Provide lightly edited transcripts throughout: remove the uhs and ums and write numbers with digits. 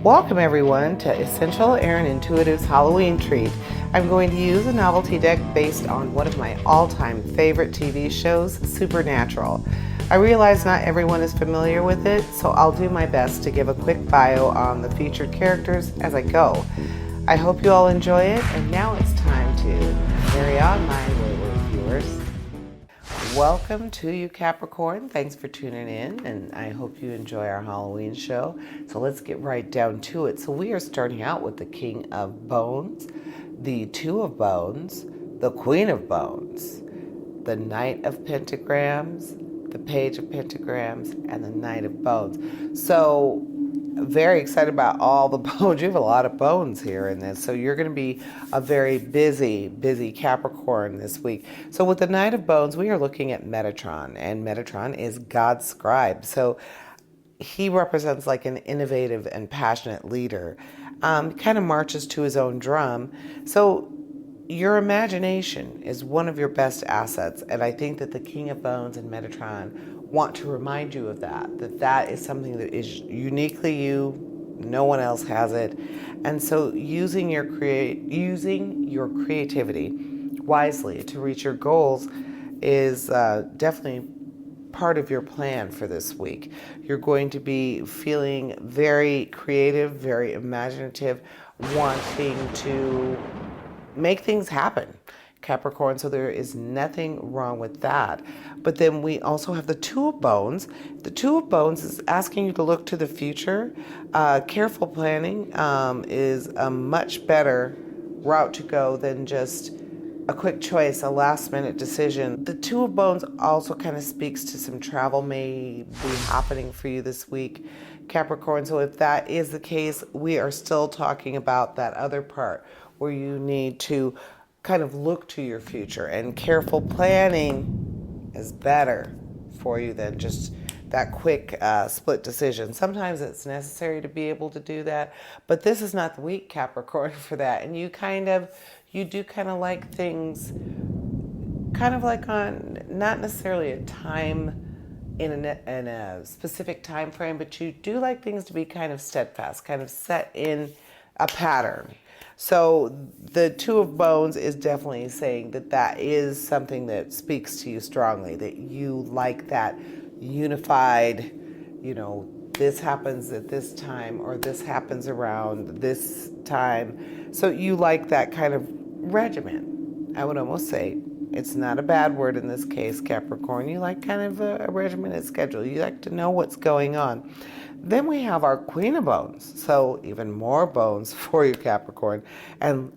Welcome everyone to Essential Erin Intuitive's Halloween treat. I'm going to use a novelty deck based on one of my all-time favorite TV shows, Supernatural. I realize not everyone is familiar with it, so I'll do my best to give a quick bio on the featured characters as I go. I hope you all enjoy it, and now it's time to carry on, my wayward viewers. Welcome to you, Capricorn. Thanks for tuning in, and I hope you enjoy our Halloween show. So let's get right down to it. So we are starting out with the King of Bones, the Two of Bones, the Queen of Bones, the Knight of Pentagrams, the Page of Pentagrams, and the Knight of Bones. So very excited about all the bones. You have a lot of bones here in this, so you're going to be a very busy Capricorn this week. So with the Knight of Bones, we are looking at Metatron, and Metatron is God's scribe. So he represents like an innovative and passionate leader. Kind of marches to his own drum. So your imagination is one of your best assets, and I think that the King of Bones and Metatron want to remind you of that is something that is uniquely you. No one else has it. And so using your creativity wisely to reach your goals is definitely part of your plan for this week. You're going to be feeling very creative, very imaginative, wanting to make things happen, Capricorn, so there is nothing wrong with that. But then we also have the Two of Bones. The Two of Bones is asking you to look to the future. Careful planning is a much better route to go than just a quick choice, a last minute decision. The Two of Bones also kind of speaks to some travel may be happening for you this week, Capricorn. So if that is the case, we are still talking about that other part where you need to kind of look to your future, and careful planning is better for you than just that quick split decision. Sometimes it's necessary to be able to do that, but this is not the week, Capricorn, for that. And you do kind of like things kind of like on not necessarily a time in a specific time frame, but you do like things to be kind of steadfast, kind of set in a pattern. So the Two of Bones is definitely saying that is something that speaks to you strongly, that you like that unified, this happens at this time or this happens around this time. So you like that kind of regimen. I would almost say it's not a bad word in this case, Capricorn. You like kind of a regimented schedule. You like to know what's going on. Then we have our Queen of Bones, so even more bones for you, Capricorn. And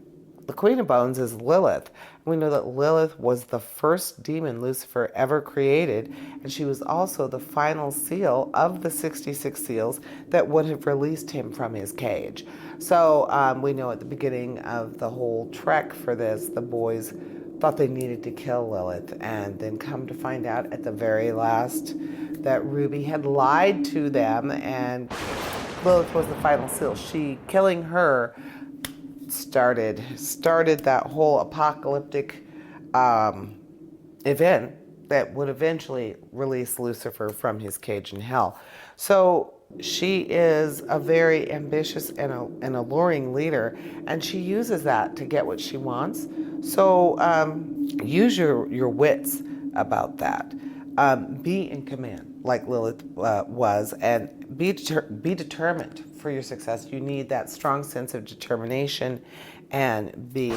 the Queen of Bones is Lilith. We know that Lilith was the first demon Lucifer ever created, and she was also the final seal of the 66 seals that would have released him from his cage. So we know at the beginning of the whole trek for this, the boys thought they needed to kill Lilith, and then come to find out at the very last that Ruby had lied to them, and Lilith was the final seal. Killing her started that whole apocalyptic event that would eventually release Lucifer from his cage in hell. So she is a very ambitious and alluring leader, and she uses that to get what she wants. So use your wits about that. Be in command like Lilith was, and be determined for your success. You need that strong sense of determination and being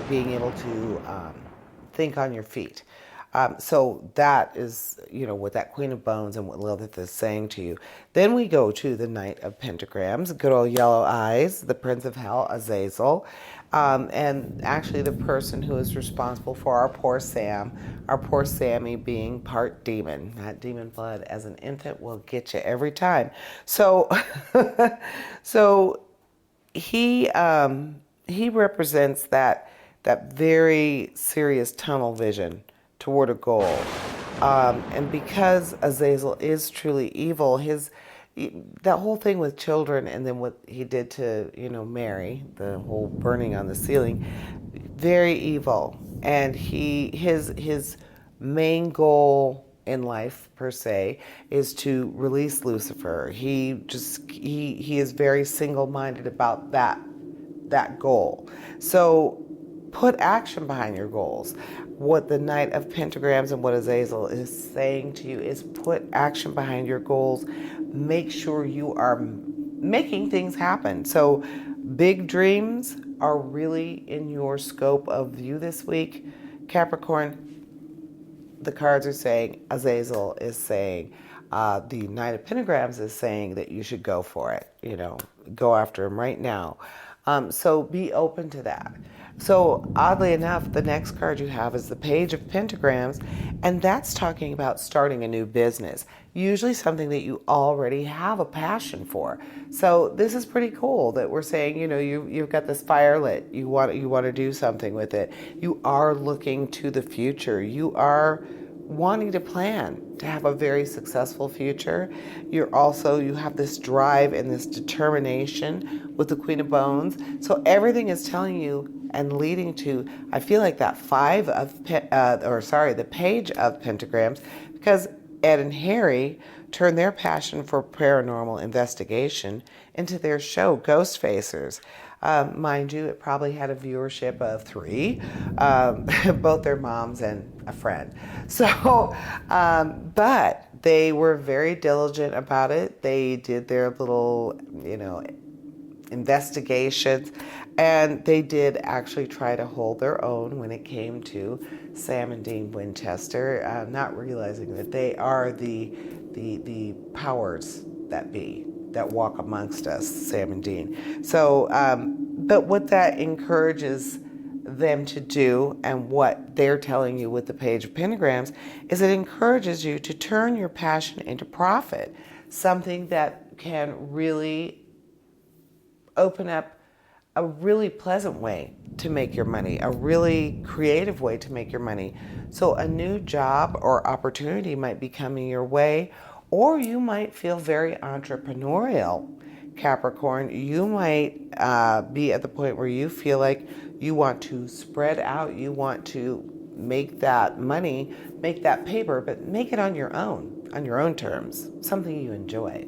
able to think on your feet. So that is, what that Queen of Bones and what Lilith is saying to you. Then we go to the Knight of Pentagrams, good old Yellow Eyes, the Prince of Hell, Azazel, and actually the person who is responsible for our poor Sammy being part demon. That demon blood as an infant will get you every time. So, he represents that very serious tunnel vision toward a goal. And because Azazel is truly evil, that whole thing with children, and then what he did to, Mary, the whole burning on the ceiling, very evil. And his main goal in life per se is to release Lucifer. He is very single-minded about that goal. So put action behind your goals. What the Knight of Pentagrams and what Azazel is saying to you is put action behind your goals. Make sure you are making things happen. So big dreams are really in your scope of view this week, Capricorn. The cards are saying, Azazel is saying, the Knight of Pentagrams is saying that you should go for it. Go after him right now. So be open to that. So oddly enough, the next card you have is the Page of Pentagrams, and that's talking about starting a new business, usually something that you already have a passion for. So this is pretty cool that we're saying, you've got this fire lit. You want to do something with it. You are looking to the future. You are wanting to plan to have a very successful future. You have this drive and this determination with the Queen of Bones. So everything is telling you and leading to, I feel like that the Page of Pentagrams, because Ed and Harry turned their passion for paranormal investigation into their show, Ghost Facers. Mind you, it probably had a viewership of 3, both their moms and a friend. So, but they were very diligent about it. They did their little, investigations, and they did actually try to hold their own when it came to Sam and Dean Winchester, not realizing that they are the powers that be that walk amongst us, Sam and Dean. So, but what that encourages them to do, and what they're telling you with the Page of Pentagrams, is it encourages you to turn your passion into profit, something that can really open up a really pleasant way to make your money, a really creative way to make your money. So a new job or opportunity might be coming your way, or you might feel very entrepreneurial, Capricorn. You might be at the point where you feel like you want to spread out, you want to make that money, make that paper, but make it on your own terms, something you enjoy.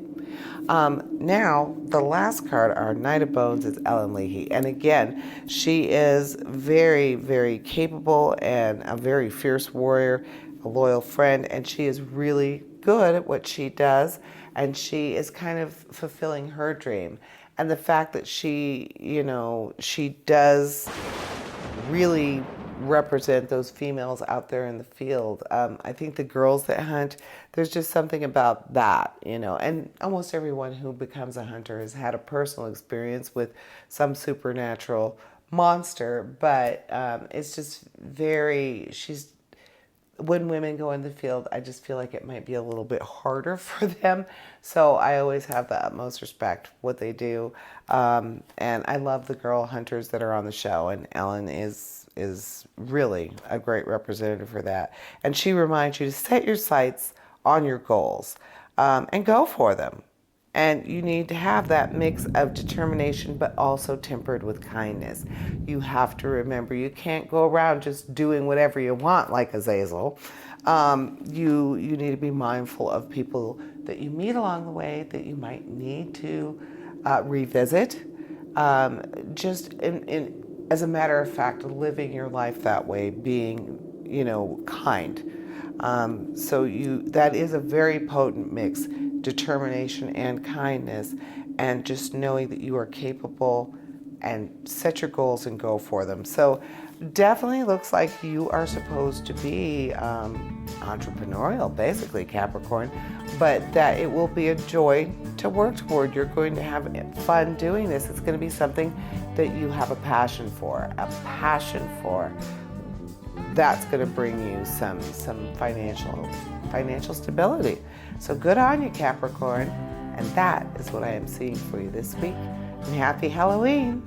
Now, the last card, our Knight of Bones, is Ellen Leahy. And again, she is very, very capable and a very fierce warrior, a loyal friend, and she is really good at what she does, and she is kind of fulfilling her dream. And the fact that she does really represent those females out there in the field. I think the girls that hunt, there's just something about that, and almost everyone who becomes a hunter has had a personal experience with some supernatural monster, but it's just when women go in the field, I just feel like it might be a little bit harder for them. So I always have the utmost respect for what they do. And I love the girl hunters that are on the show, and Ellen is really a great representative for that. And she reminds you to set your sights on your goals and go for them. And you need to have that mix of determination, but also tempered with kindness. You have to remember, you can't go around just doing whatever you want like Azazel. You need to be mindful of people that you meet along the way that you might need to revisit. Just as a matter of fact, living your life that way, being, kind. So that is a very potent mix, determination and kindness, and just knowing that you are capable, and set your goals and go for them. So definitely looks like you are supposed to be entrepreneurial, basically, Capricorn, but that it will be a joy to work toward. You're going to have fun doing this. It's going to be something that you have a passion for, That's going to bring you some financial stability. So good on you, Capricorn. And that is what I am seeing for you this week. And happy Halloween.